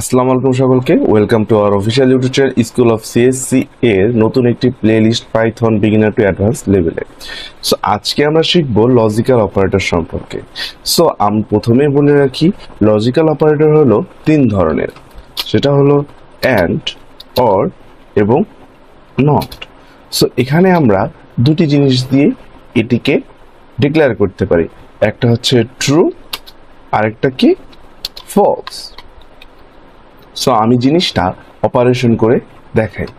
আসসালামু আলাইকুম সকলকে, welcome to our official YouTube channel school of CSC এর নতুন একটি playlist Python beginner to advance লেভেলে। সো আজকে আমরা শিখব লজিক্যাল অপারেটর সম্পর্কে। সো আমি প্রথমেই বলে রাখি, লজিক্যাল অপারেটর হলো তিন ধরনের, সেটা হলো অ্যান্ড, অর এবং নট। সো এখানে আমরা দুটি জিনিস দিয়ে এটিকে ডিক্লেয়ার করতে পারি, একটা হচ্ছে ট্রু, আরেকটা কি ফলস। সো আমি জিনিসটা অপারেশন করে দেখাই।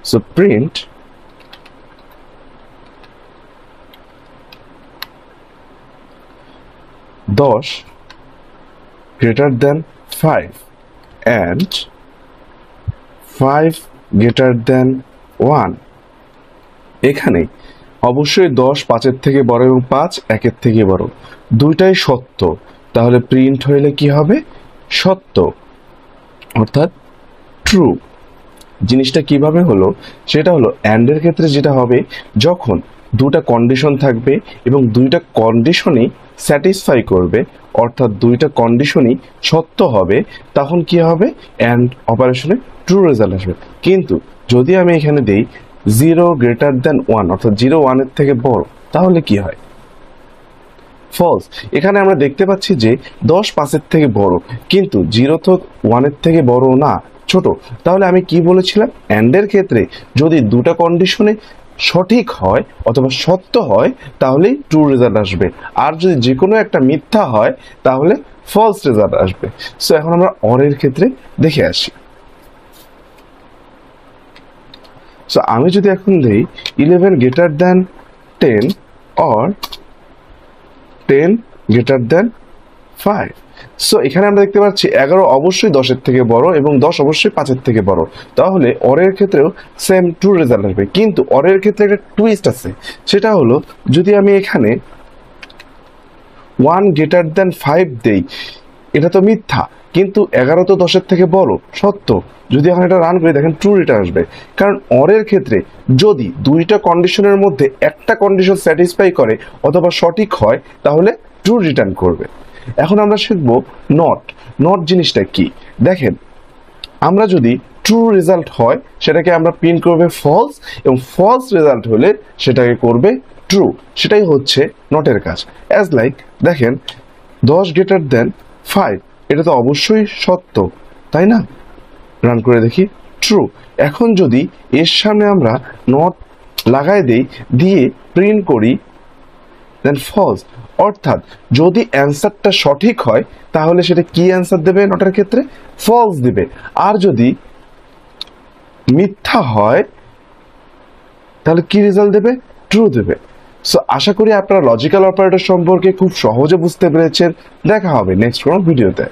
সো প্রিন্ট দশ greater than 5 and 5 greater than 1। এখানে অবশ্যই 10 5-এর থেকে বড় এবং 5 1-এর থেকে বড়, দুইটাই সত্য। তাহলে প্রিন্ট হইলে কি হবে? সত্য, অর্থাৎ ট্রু। জিনিসটা কিভাবে হলো সেটা হলো, অ্যান্ডের ক্ষেত্রে যেটা হবে, যখন দুটা কন্ডিশন থাকবে এবং দুইটা কন্ডিশনই স্যাটিসফাই করবে, অর্থাৎ দুইটা কন্ডিশনই সত্য হবে, তখন কি হবে? অ্যান্ড অপারেশনে ট্রু রেজাল্ট আসবে। কিন্তু যদি আমি এখানে দেই 0 গ্রেটার দেন 1, অর্থাৎ 0 1-এর থেকে বড়, তাহলে কি হয়? ফলস। এখানে আমরা দেখতে পাচ্ছি যে 10 5-এর থেকে বড়, কিন্তু 0 তো 1-এর থেকে বড় না, ছোট। তাহলে আমি কি বলেছিলাম? অ্যান্ডের ক্ষেত্রে যদি দুটা কন্ডিশনে সঠিক হয় অথবা সত্য হয়, তাহলেই ট্রু রেজাল্ট আসবে, আর যদি যে কোনো একটা মিথ্যা হয় তাহলে ফলস রেজাল্ট আসবে। সো এখন আমরা অরের ক্ষেত্রে দেখে আসি। সো আমি যদি এখন দেই 11 greater than 10 or 10 greater than 5। So এখানে আমরা দেখতে পাচ্ছি 11 অবশ্যই 10-এর থেকে বড় এবং 10 অবশ্যই 5-এর থেকে বড়, তাহলে অরের ক্ষেত্রেও সেম ট্রু রেজাল্ট আসবে। কিন্তু অরের ক্ষেত্রে একটা টুইস্ট আছে, সেটা হলো যদি আমি এখানে 1 গ্রেটার দেন 5 দেই, এটা তো মিথ্যা, কিন্তু 11 তো 10-এর থেকে বড়, সত্য। যদি এখন এটা রান করি, দেখেন ট্রু রিটার্ন আসবে। কারণ অরের ক্ষেত্রে যদি দুইটা কন্ডিশনের মধ্যে একটা কন্ডিশন স্যাটিসফাই করে অথবা সঠিক হয়, তাহলে ট্রু রিটার্ন করবে। এখন আমরা শিখব নট। নট জিনিসটা কি? দেখেন, আমরা যদি ট্রু রেজাল্ট হয় সেটাকে আমরা প্রিন্ট করবে ফলস, এবং ফলস রেজাল্ট হলে সেটাকে করবে ট্রু। সেটাই হচ্ছে নটের কাজ। অ্যাজ লাইক দেখেন 10 গ্রেটার দেন 5, এটা তো অবশ্যই সত্য, তাই না? রান করে দেখি, ট্রু। এখন যদি এর সামনে আমরা নট লাগাই দেই, দিয়ে প্রিন্ট করি, দেন ফলস, অর্থাৎ যদি অ্যান্সারটা সঠিক হয় তাহলে সেটা কি অ্যান্সার দেবে? নটের ক্ষেত্রে ফলস দিবে। আর যদি মিথ্যা হয় তাহলে কি রেজাল্ট দেবে? ট্রু দেবে। সো আশা করি আপনারা লজিক্যাল অপারেটর সম্পর্কে খুব সহজে বুঝতে পেরেছেন। দেখা হবে নেক্সট কোনো ভিডিওতে।